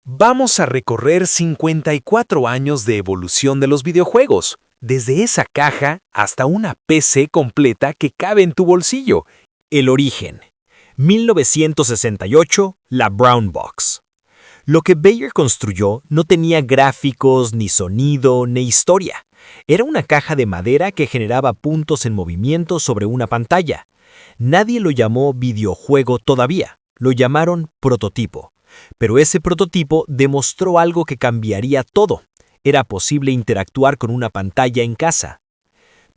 Vamos a recorrer 54 años de evolución de los videojuegos, desde esa caja hasta una PC completa que cabe en tu bolsillo. El origen. 1968, la Brown Box. Lo que Bayer construyó no tenía gráficos, ni sonido, ni historia. Era una caja de madera que generaba puntos en movimiento sobre una pantalla. Nadie lo llamó videojuego todavía, lo llamaron prototipo. Pero ese prototipo demostró algo que cambiaría todo. Era posible interactuar con una pantalla en casa.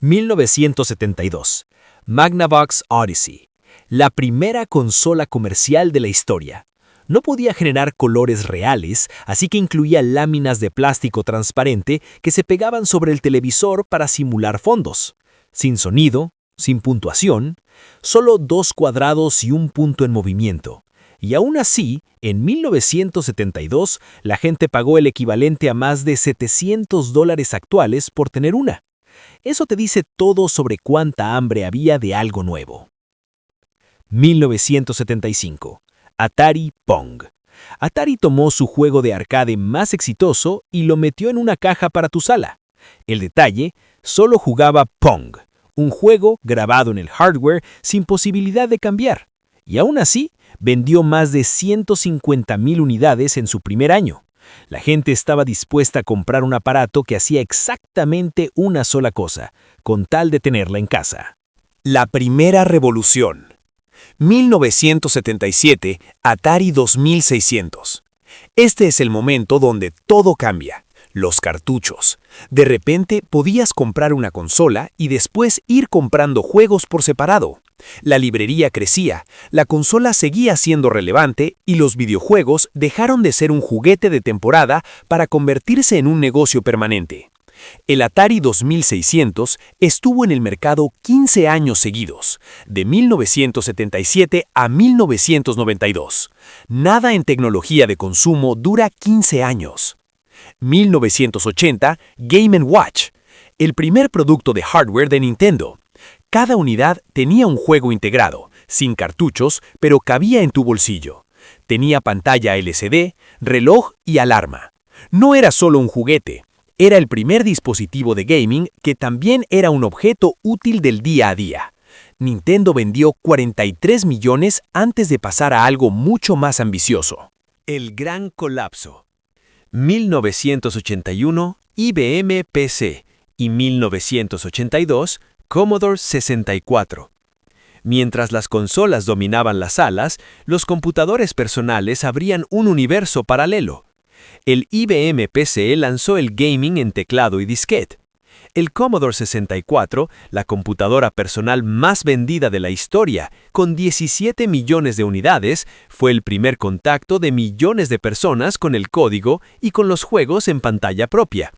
1972. Magnavox Odyssey. La primera consola comercial de la historia. No podía generar colores reales, así que incluía láminas de plástico transparente que se pegaban sobre el televisor para simular fondos. Sin sonido, sin puntuación, solo 2 cuadrados y un punto en movimiento. Y aún así, en 1972, la gente pagó el equivalente a más de $700 actuales por tener una. Eso te dice todo sobre cuánta hambre había de algo nuevo. 1975. Atari Pong. Atari tomó su juego de arcade más exitoso y lo metió en una caja para tu sala. El detalle, solo jugaba Pong, un juego grabado en el hardware sin posibilidad de cambiar. Y aún así, vendió más de 150,000 unidades en su primer año. La gente estaba dispuesta a comprar un aparato que hacía exactamente una sola cosa, con tal de tenerla en casa. La primera revolución. 1977, Atari 2600. Este es el momento donde todo cambia. Los cartuchos. De repente podías comprar una consola y después ir comprando juegos por separado. La librería crecía, la consola seguía siendo relevante y los videojuegos dejaron de ser un juguete de temporada para convertirse en un negocio permanente. El Atari 2600 estuvo en el mercado 15 años seguidos, de 1977 a 1992. Nada en tecnología de consumo dura 15 años. 1980, Game & Watch, el primer producto de hardware de Nintendo. Cada unidad tenía un juego integrado, sin cartuchos, pero cabía en tu bolsillo. Tenía pantalla LCD, reloj y alarma. No era solo un juguete, era el primer dispositivo de gaming que también era un objeto útil del día a día. Nintendo vendió 43 millones antes de pasar a algo mucho más ambicioso. El gran colapso. 1981, IBM PC y 1982, Commodore 64. Mientras las consolas dominaban las salas, los computadores personales abrían un universo paralelo. El IBM PC lanzó el gaming en teclado y disquete. El Commodore 64, la computadora personal más vendida de la historia, con 17 millones de unidades, fue el primer contacto de millones de personas con el código y con los juegos en pantalla propia.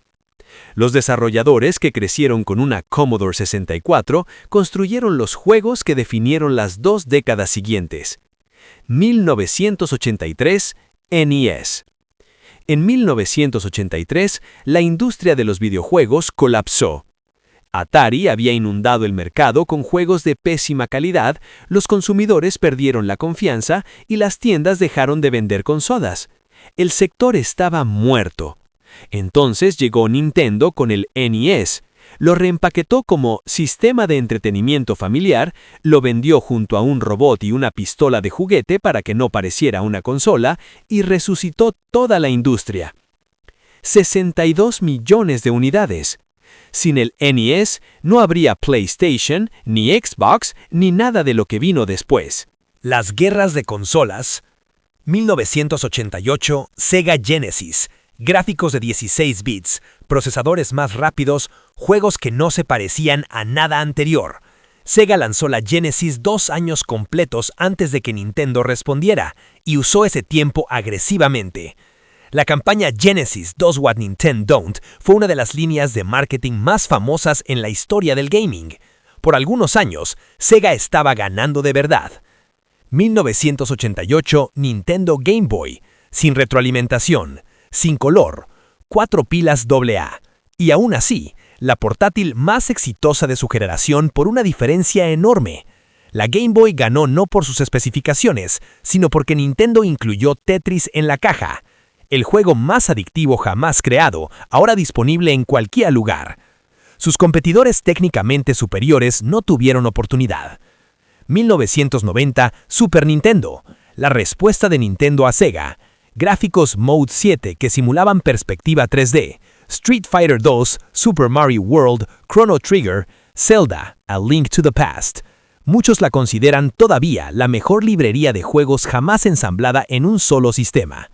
Los desarrolladores que crecieron con una Commodore 64 construyeron los juegos que definieron las 2 décadas siguientes. 1983, NES. En 1983, la industria de los videojuegos colapsó. Atari había inundado el mercado con juegos de pésima calidad, los consumidores perdieron la confianza y las tiendas dejaron de vender consolas. El sector estaba muerto. Entonces llegó Nintendo con el NES. Lo reempaquetó como sistema de entretenimiento familiar, lo vendió junto a un robot y una pistola de juguete para que no pareciera una consola y resucitó toda la industria. 62 millones de unidades. Sin el NES no habría PlayStation, ni Xbox, ni nada de lo que vino después. Las guerras de consolas. 1988, Sega Genesis. Gráficos de 16 bits, procesadores más rápidos, juegos que no se parecían a nada anterior. Sega lanzó la Genesis 2 años completos antes de que Nintendo respondiera, y usó ese tiempo agresivamente. La campaña Genesis Does What Nintendo Don't fue una de las líneas de marketing más famosas en la historia del gaming. Por algunos años, Sega estaba ganando de verdad. 1988, Nintendo Game Boy, sin retroalimentación, sin color, 4 pilas AA, y aún así, la portátil más exitosa de su generación por una diferencia enorme. La Game Boy ganó no por sus especificaciones, sino porque Nintendo incluyó Tetris en la caja. el juego más adictivo jamás creado, ahora disponible en cualquier lugar. Sus competidores técnicamente superiores no tuvieron oportunidad. 1990, Super Nintendo. La respuesta de Nintendo a Sega. Gráficos Mode 7 que simulaban perspectiva 3D. Street Fighter 2, Super Mario World, Chrono Trigger, Zelda, A Link to the Past. Muchos la consideran todavía la mejor librería de juegos jamás ensamblada en un solo sistema.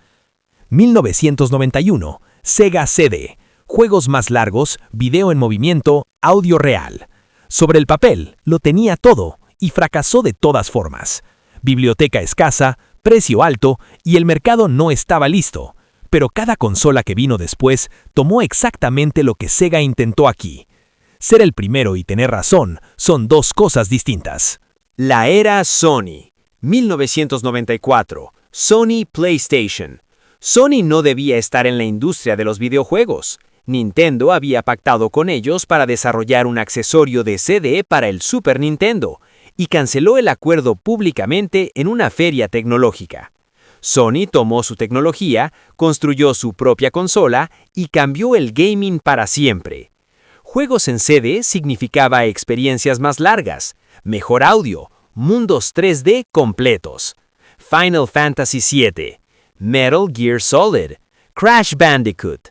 1991, Sega CD. Juegos más largos, video en movimiento, audio real. Sobre el papel, lo tenía todo y fracasó de todas formas. Biblioteca escasa, precio alto y el mercado no estaba listo. Pero cada consola que vino después tomó exactamente lo que Sega intentó aquí. Ser el primero y tener razón son dos cosas distintas. La era Sony. 1994. Sony PlayStation. Sony no debía estar en la industria de los videojuegos. Nintendo había pactado con ellos para desarrollar un accesorio de CD para el Super Nintendo y canceló el acuerdo públicamente en una feria tecnológica. Sony tomó su tecnología, construyó su propia consola y cambió el gaming para siempre. Juegos en CD significaba experiencias más largas, mejor audio, mundos 3D completos. Final Fantasy VII, Metal Gear Solid, Crash Bandicoot.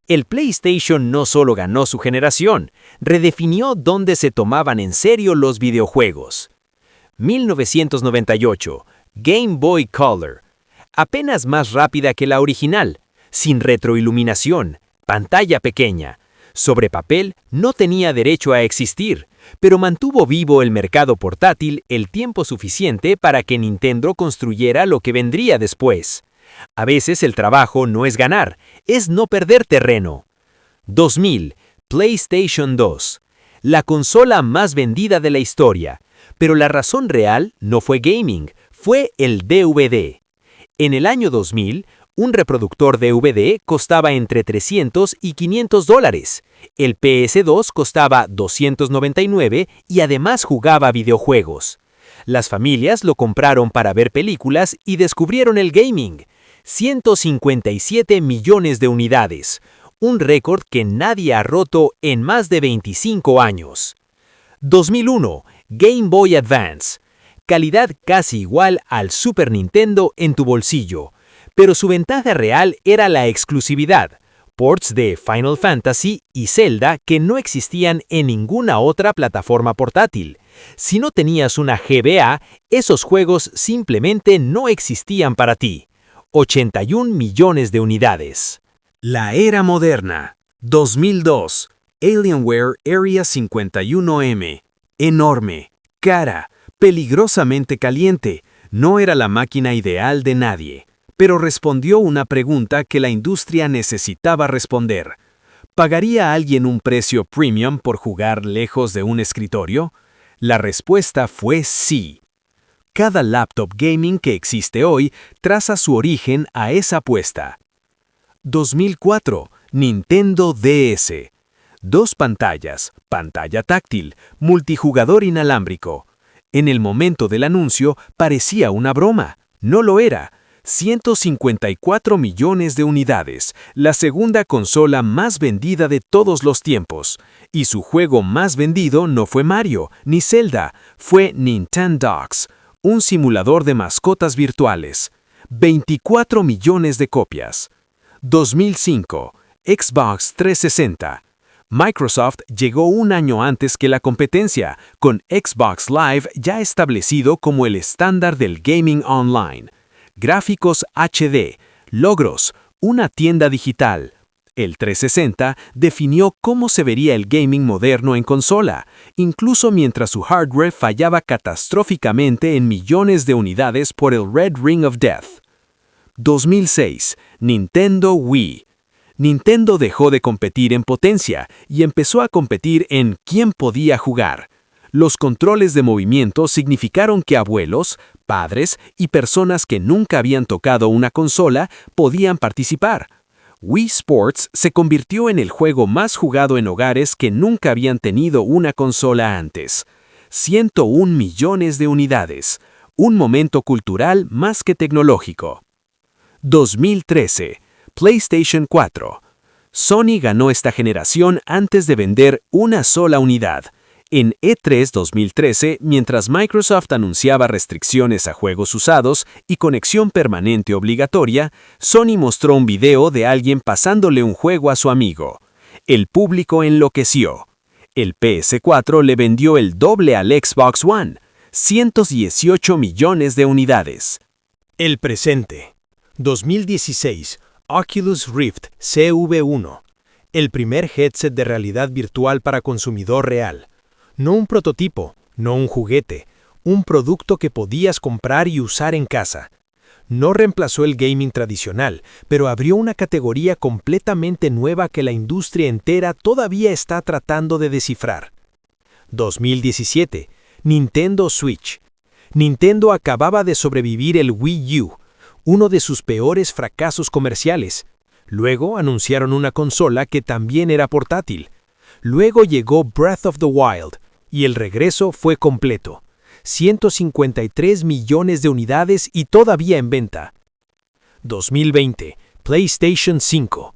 El PlayStation no solo ganó su generación, redefinió dónde se tomaban en serio los videojuegos. 1998, Game Boy Color. Apenas más rápida que la original, sin retroiluminación, pantalla pequeña. Sobre papel no tenía derecho a existir, pero mantuvo vivo el mercado portátil el tiempo suficiente para que Nintendo construyera lo que vendría después. A veces el trabajo no es ganar, es no perder terreno. 2000, PlayStation 2. La consola más vendida de la historia, pero la razón real no fue gaming, fue el DVD. En el año 2000, un reproductor DVD costaba entre $300 y $500. El PS2 costaba $299 y además jugaba videojuegos. Las familias lo compraron para ver películas y descubrieron el gaming. 157 millones de unidades, un récord que nadie ha roto en más de 25 años. 2001, Game Boy Advance. Calidad casi igual al Super Nintendo en tu bolsillo, pero su ventaja real era la exclusividad, ports de Final Fantasy y Zelda que no existían en ninguna otra plataforma portátil. Si no tenías una GBA, esos juegos simplemente no existían para ti. 81 millones de unidades. La era moderna. 2002. Alienware Area 51M. Enorme, cara, peligrosamente caliente. No era la máquina ideal de nadie, pero respondió una pregunta que la industria necesitaba responder. ¿Pagaría alguien un precio premium por jugar lejos de un escritorio? La respuesta fue sí. Cada laptop gaming que existe hoy traza su origen a esa apuesta. 2004, Nintendo DS. 2 pantallas, pantalla táctil, multijugador inalámbrico. En el momento del anuncio parecía una broma. No lo era. 154 millones de unidades, la segunda consola más vendida de todos los tiempos. Y su juego más vendido no fue Mario, ni Zelda, fue Nintendogs, un simulador de mascotas virtuales. 24 millones de copias. 2005, Xbox 360. Microsoft llegó un año antes que la competencia, con Xbox Live ya establecido como el estándar del gaming online. Gráficos HD, logros, una tienda digital. El 360 definió cómo se vería el gaming moderno en consola, incluso mientras su hardware fallaba catastróficamente en millones de unidades por el Red Ring of Death. 2006, Nintendo Wii. Nintendo dejó de competir en potencia y empezó a competir en quién podía jugar. Los controles de movimiento significaron que abuelos, padres y personas que nunca habían tocado una consola podían participar. Wii Sports se convirtió en el juego más jugado en hogares que nunca habían tenido una consola antes. 101 millones de unidades. Un momento cultural más que tecnológico. 2013. PlayStation 4. Sony ganó esta generación antes de vender una sola unidad. En E3 2013, mientras Microsoft anunciaba restricciones a juegos usados y conexión permanente obligatoria, Sony mostró un video de alguien pasándole un juego a su amigo. El público enloqueció. El PS4 le vendió el doble al Xbox One, 118 millones de unidades. El presente. 2016. Oculus Rift CV1. El primer headset de realidad virtual para consumidor real. No un prototipo, no un juguete, un producto que podías comprar y usar en casa. No reemplazó el gaming tradicional, pero abrió una categoría completamente nueva que la industria entera todavía está tratando de descifrar. 2017. Nintendo Switch. Nintendo acababa de sobrevivir el Wii U, uno de sus peores fracasos comerciales. Luego anunciaron una consola que también era portátil. Luego llegó Breath of the Wild, y el regreso fue completo. 153 millones de unidades y todavía en venta. 2020. PlayStation 5.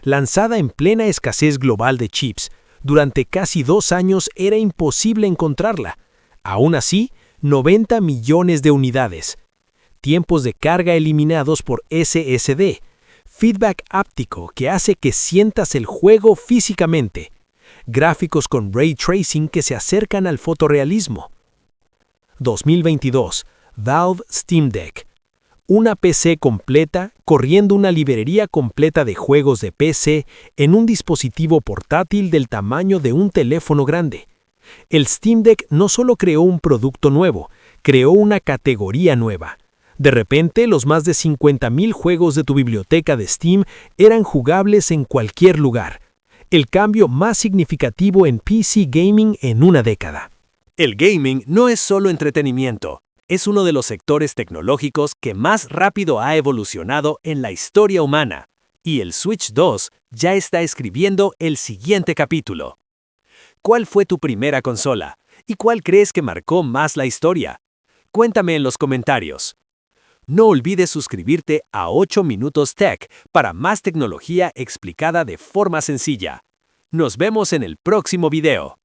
Lanzada en plena escasez global de chips, durante casi 2 años era imposible encontrarla. Aún así, 90 millones de unidades. Tiempos de carga eliminados por SSD. Feedback áptico que hace que sientas el juego físicamente. Gráficos con ray tracing que se acercan al fotorrealismo. 2022. Valve Steam Deck. Una PC completa corriendo una librería completa de juegos de PC en un dispositivo portátil del tamaño de un teléfono grande. El Steam Deck no solo creó un producto nuevo, creó una categoría nueva. De repente, los más de 50,000 juegos de tu biblioteca de Steam eran jugables en cualquier lugar. El cambio más significativo en PC Gaming en una década. El gaming no es solo entretenimiento, es uno de los sectores tecnológicos que más rápido ha evolucionado en la historia humana, y el Switch 2 ya está escribiendo el siguiente capítulo. ¿Cuál fue tu primera consola? ¿Y cuál crees que marcó más la historia? Cuéntame en los comentarios. No olvides suscribirte a 8 Minutos Tech para más tecnología explicada de forma sencilla. Nos vemos en el próximo video.